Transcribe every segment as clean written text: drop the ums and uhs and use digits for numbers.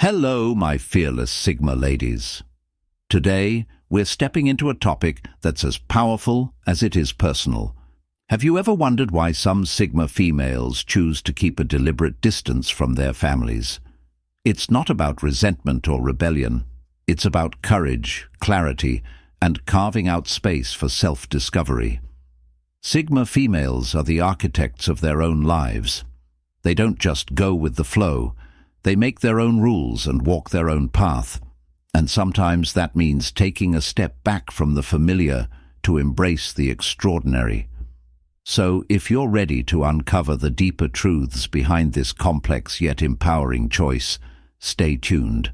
Hello, my fearless Sigma ladies. Today, we're stepping into a topic that's as powerful as it is personal. Have you ever wondered why some Sigma females choose to keep a deliberate distance from their families? It's not about resentment or rebellion. It's about courage, clarity, and carving out space for self-discovery. Sigma females are the architects of their own lives. They don't just go with the flow. They make their own rules and walk their own path, and sometimes that means taking a step back from the familiar to embrace the extraordinary. So, if you're ready to uncover the deeper truths behind this complex yet empowering choice, stay tuned.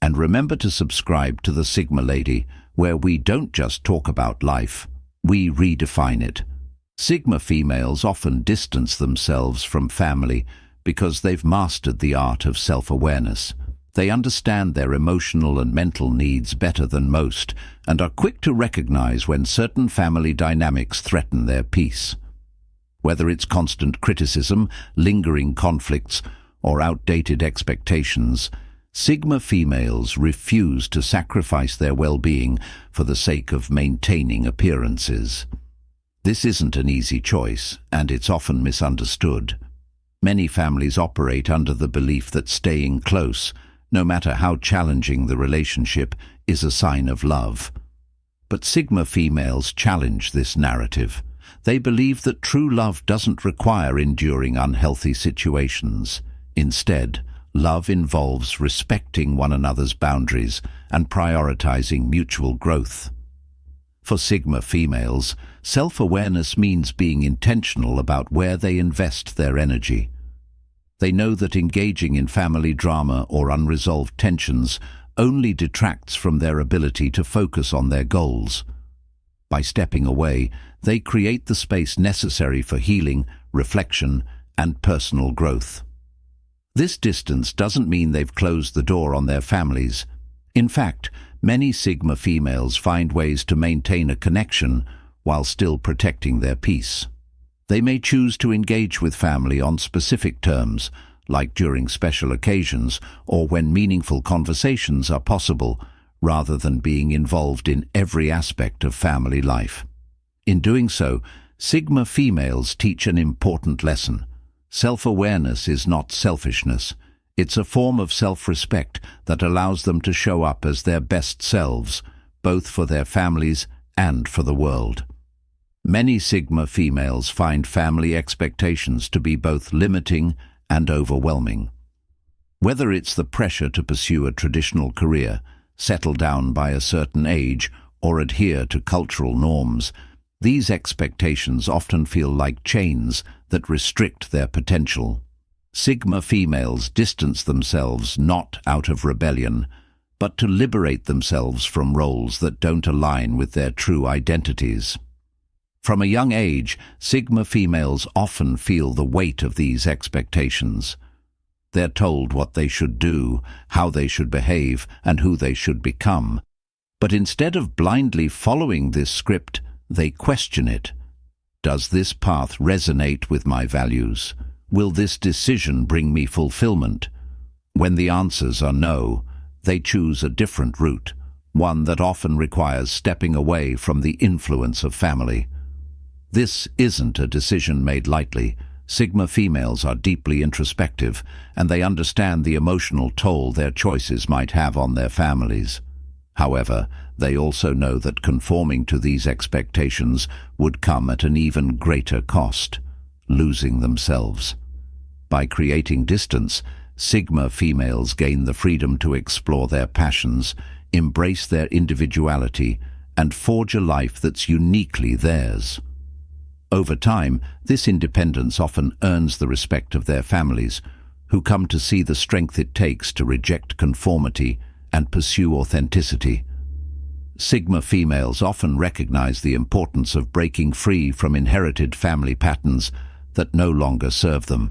And remember to subscribe to the Sigma Lady, where we don't just talk about life, we redefine it. Sigma females often distance themselves from family because they've mastered the art of self-awareness. They understand their emotional and mental needs better than most and are quick to recognize when certain family dynamics threaten their peace. Whether it's constant criticism, lingering conflicts, or outdated expectations, Sigma females refuse to sacrifice their well-being for the sake of maintaining appearances. This isn't an easy choice, and it's often misunderstood. Many families operate under the belief that staying close, no matter how challenging the relationship, is a sign of love. But Sigma females challenge this narrative. They believe that true love doesn't require enduring unhealthy situations. Instead, love involves respecting one another's boundaries and prioritizing mutual growth. For Sigma females, self-awareness means being intentional about where they invest their energy. They know that engaging in family drama or unresolved tensions only detracts from their ability to focus on their goals. By stepping away, they create the space necessary for healing, reflection, and personal growth. This distance doesn't mean they've closed the door on their families. In fact, many Sigma females find ways to maintain a connection while still protecting their peace. They may choose to engage with family on specific terms, like during special occasions or when meaningful conversations are possible, rather than being involved in every aspect of family life. In doing so, Sigma females teach an important lesson. Self-awareness is not selfishness. It's a form of self-respect that allows them to show up as their best selves, both for their families and for the world. Many Sigma females find family expectations to be both limiting and overwhelming. Whether it's the pressure to pursue a traditional career, settle down by a certain age, or adhere to cultural norms, these expectations often feel like chains that restrict their potential. Sigma females distance themselves not out of rebellion, but to liberate themselves from roles that don't align with their true identities. From a young age, Sigma females often feel the weight of these expectations. They're told what they should do, how they should behave, and who they should become. But instead of blindly following this script, they question it. Does this path resonate with my values? Will this decision bring me fulfillment? When the answers are no, they choose a different route, one that often requires stepping away from the influence of family. This isn't a decision made lightly. Sigma females are deeply introspective, and they understand the emotional toll their choices might have on their families. However, they also know that conforming to these expectations would come at an even greater cost: losing themselves. By creating distance, Sigma females gain the freedom to explore their passions, embrace their individuality, and forge a life that's uniquely theirs. Over time, this independence often earns the respect of their families, who come to see the strength it takes to reject conformity and pursue authenticity. Sigma females often recognize the importance of breaking free from inherited family patterns that no longer serve them.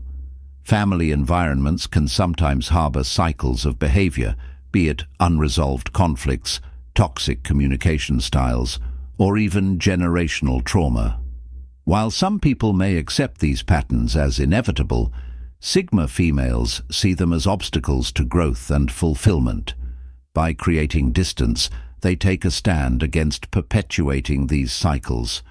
Family environments can sometimes harbor cycles of behavior, be it unresolved conflicts, toxic communication styles, or even generational trauma. While some people may accept these patterns as inevitable, Sigma females see them as obstacles to growth and fulfillment. By creating distance, they take a stand against perpetuating these cycles.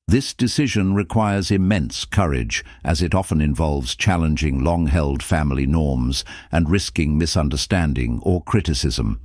This decision requires immense courage, as it often involves challenging long-held family norms and risking misunderstanding or criticism.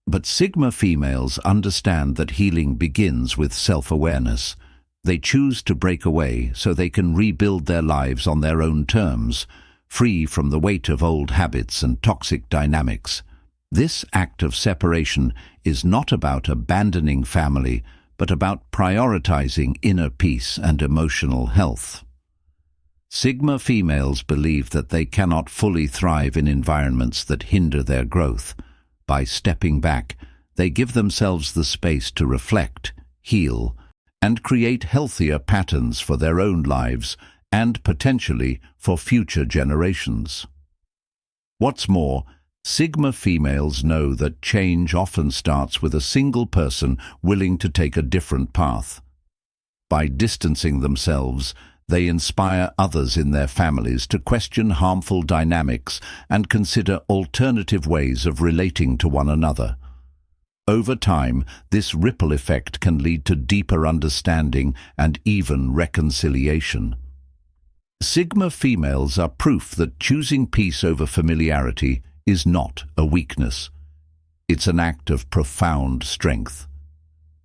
But Sigma females understand that healing begins with self-awareness. They choose to break away so they can rebuild their lives on their own terms, free from the weight of old habits and toxic dynamics. This act of separation is not about abandoning family, but about prioritizing inner peace and emotional health. Sigma females believe that they cannot fully thrive in environments that hinder their growth. By stepping back, they give themselves the space to reflect, heal, and create healthier patterns for their own lives and potentially for future generations. What's more, Sigma females know that change often starts with a single person willing to take a different path. By distancing themselves, they inspire others in their families to question harmful dynamics and consider alternative ways of relating to one another. Over time, this ripple effect can lead to deeper understanding and even reconciliation. Sigma females are proof that choosing peace over familiarity is not a weakness. It's an act of profound strength.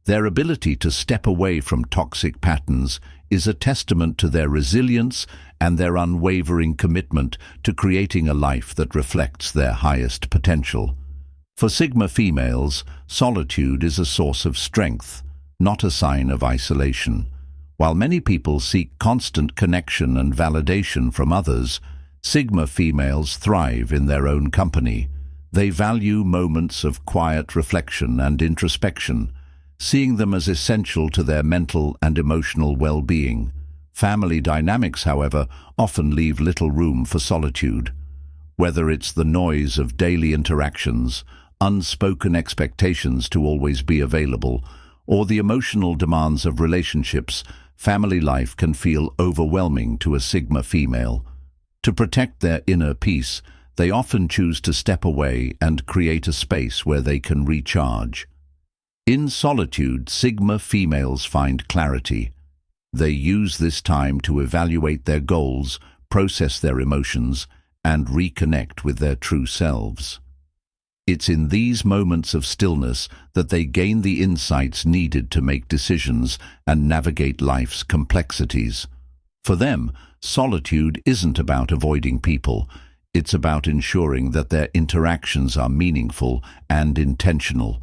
Their ability to step away from toxic patterns is a testament to their resilience and their unwavering commitment to creating a life that reflects their highest potential. For Sigma females, solitude is a source of strength, not a sign of isolation. While many people seek constant connection and validation from others, Sigma females thrive in their own company. They value moments of quiet reflection and introspection, seeing them as essential to their mental and emotional well-being. Family dynamics, however, often leave little room for solitude. Whether it's the noise of daily interactions, unspoken expectations to always be available, or the emotional demands of relationships, family life can feel overwhelming to a Sigma female. To protect their inner peace, they often choose to step away and create a space where they can recharge. In solitude, Sigma females find clarity. They use this time to evaluate their goals, process their emotions, and reconnect with their true selves. It's in these moments of stillness that they gain the insights needed to make decisions and navigate life's complexities. For them, solitude isn't about avoiding people. It's about ensuring that their interactions are meaningful and intentional.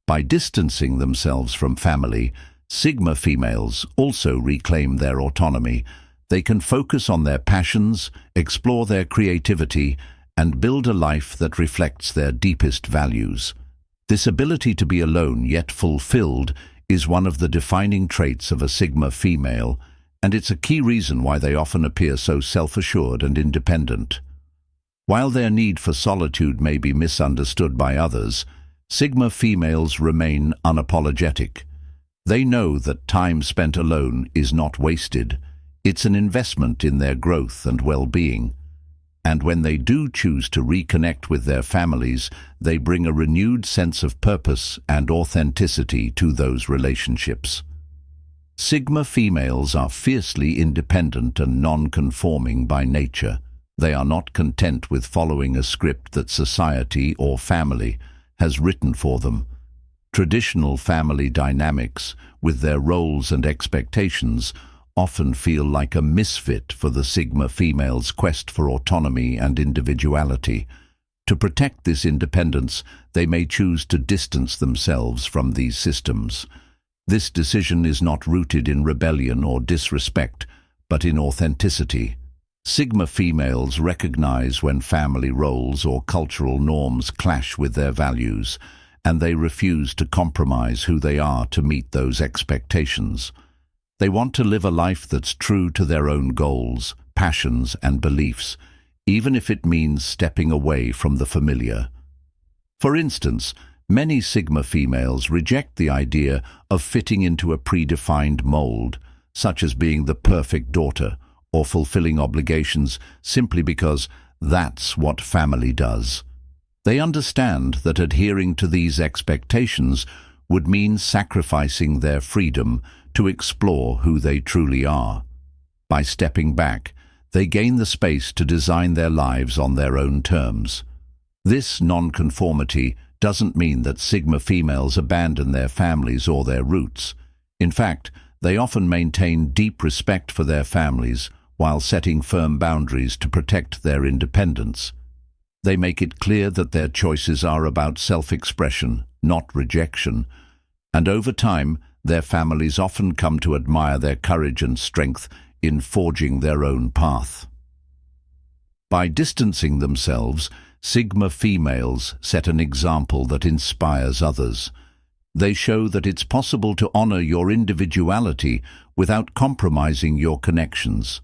By distancing themselves from family, Sigma females also reclaim their autonomy. They can focus on their passions, explore their creativity, and build a life that reflects their deepest values. This ability to be alone yet fulfilled is one of the defining traits of a Sigma female, and it's a key reason why they often appear so self-assured and independent. While their need for solitude may be misunderstood by others, Sigma females remain unapologetic. They know that time spent alone is not wasted. It's an investment in their growth and well-being. And when they do choose to reconnect with their families, they bring a renewed sense of purpose and authenticity to those relationships. Sigma females are fiercely independent and non-conforming by nature. They are not content with following a script that society or family has written for them. Traditional family dynamics, with their roles and expectations, often feel like a misfit for the Sigma female's quest for autonomy and individuality. To protect this independence, they may choose to distance themselves from these systems. This decision is not rooted in rebellion or disrespect, but in authenticity. Sigma females recognize when family roles or cultural norms clash with their values, and they refuse to compromise who they are to meet those expectations. They want to live a life that's true to their own goals, passions, and beliefs, even if it means stepping away from the familiar. For instance, many Sigma females reject the idea of fitting into a predefined mold, such as being the perfect daughter or fulfilling obligations simply because that's what family does. They understand that adhering to these expectations would mean sacrificing their freedom to explore who they truly are. By stepping back, they gain the space to design their lives on their own terms. This nonconformity doesn't mean that Sigma females abandon their families or their roots. In fact, they often maintain deep respect for their families while setting firm boundaries to protect their independence. They make it clear that their choices are about self-expression, not rejection, and over time, their families often come to admire their courage and strength in forging their own path. By distancing themselves, Sigma females set an example that inspires others. They show that it's possible to honor your individuality without compromising your connections.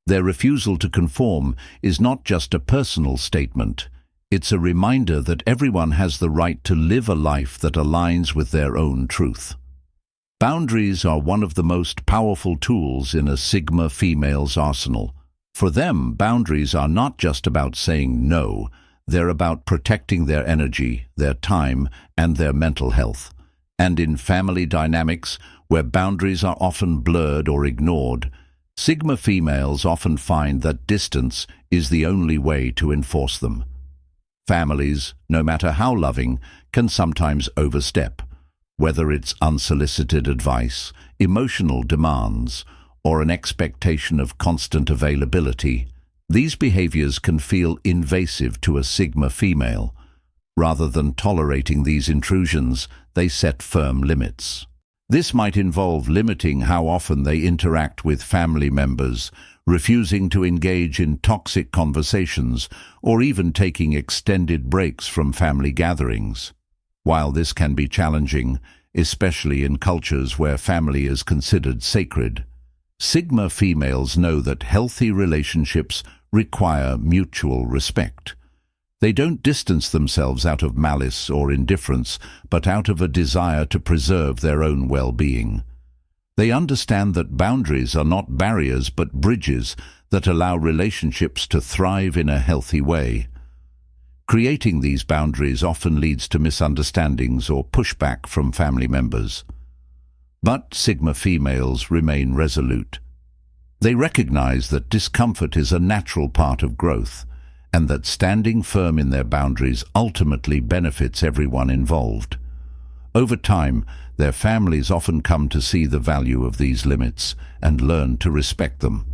Their refusal to conform is not just a personal statement. It's a reminder that everyone has the right to live a life that aligns with their own truth. Boundaries are one of the most powerful tools in a Sigma female's arsenal. For them, boundaries are not just about saying no. They're about protecting their energy, their time, and their mental health. And in family dynamics, where boundaries are often blurred or ignored, Sigma females often find that distance is the only way to enforce them. Families, no matter how loving, can sometimes overstep. Whether it's unsolicited advice, emotional demands, or an expectation of constant availability, these behaviors can feel invasive to a Sigma female. Rather than tolerating these intrusions, they set firm limits. This might involve limiting how often they interact with family members, refusing to engage in toxic conversations, or even taking extended breaks from family gatherings. While this can be challenging, especially in cultures where family is considered sacred, Sigma females know that healthy relationships require mutual respect. They don't distance themselves out of malice or indifference, but out of a desire to preserve their own well-being. They understand that boundaries are not barriers but bridges that allow relationships to thrive in a healthy way. Creating these boundaries often leads to misunderstandings or pushback from family members. But Sigma females remain resolute. They recognize that discomfort is a natural part of growth, and that standing firm in their boundaries ultimately benefits everyone involved. Over time, their families often come to see the value of these limits and learn to respect them.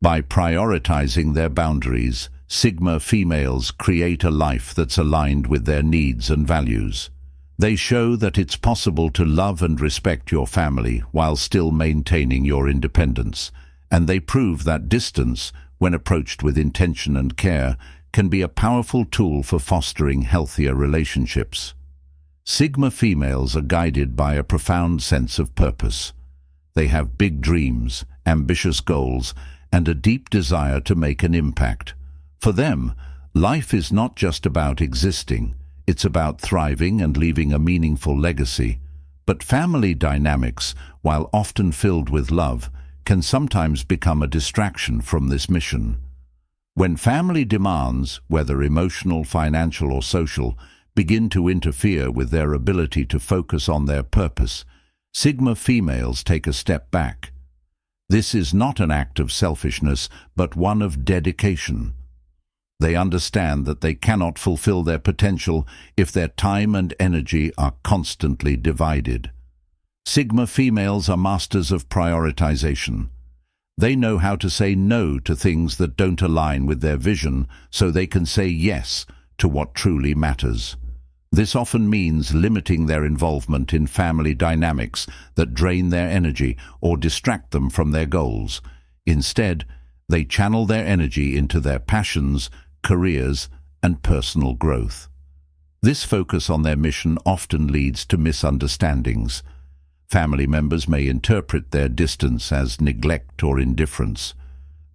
By prioritizing their boundaries, Sigma females create a life that's aligned with their needs and values. They show that it's possible to love and respect your family while still maintaining your independence, and they prove that distance, when approached with intention and care, can be a powerful tool for fostering healthier relationships. Sigma females are guided by a profound sense of purpose. They have big dreams, ambitious goals, and a deep desire to make an impact. For them, life is not just about existing, it's about thriving and leaving a meaningful legacy. But family dynamics, while often filled with love, can sometimes become a distraction from this mission. When family demands, whether emotional, financial, or social, begin to interfere with their ability to focus on their purpose, Sigma females take a step back. This is not an act of selfishness, but one of dedication. They understand that they cannot fulfill their potential if their time and energy are constantly divided. Sigma females are masters of prioritization. They know how to say no to things that don't align with their vision so they can say yes to what truly matters. This often means limiting their involvement in family dynamics that drain their energy or distract them from their goals. Instead, they channel their energy into their passions, careers, and personal growth. This focus on their mission often leads to misunderstandings. Family members may interpret their distance as neglect or indifference.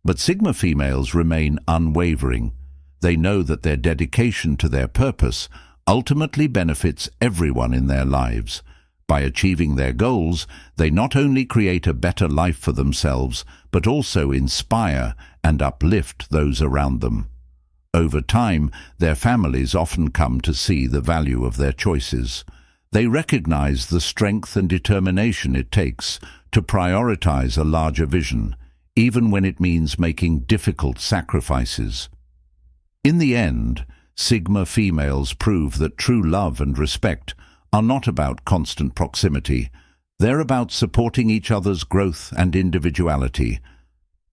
But Sigma females remain unwavering. They know that their dedication to their purpose ultimately benefits everyone in their lives. By achieving their goals, they not only create a better life for themselves, but also inspire and uplift those around them. Over time, their families often come to see the value of their choices. They recognize the strength and determination it takes to prioritize a larger vision, even when it means making difficult sacrifices. In the end, Sigma females prove that true love and respect are not about constant proximity. They're about supporting each other's growth and individuality.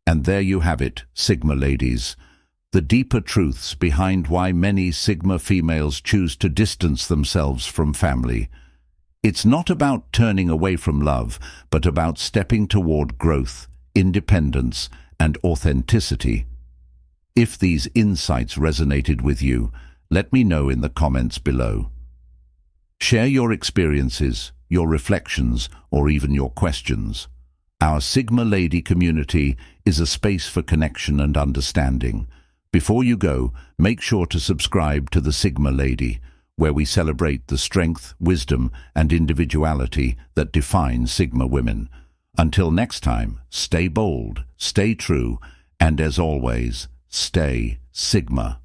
And there you have it, Sigma ladies, the deeper truths behind why many Sigma females choose to distance themselves from family. It's not about turning away from love, but about stepping toward growth, independence, and authenticity. If these insights resonated with you, let me know in the comments below. Share your experiences, your reflections, or even your questions. Our Sigma Lady community is a space for connection and understanding. Before you go, make sure to subscribe to the Sigma Lady, where we celebrate the strength, wisdom, and individuality that define Sigma women. Until next time, stay bold, stay true, and as always, stay Sigma.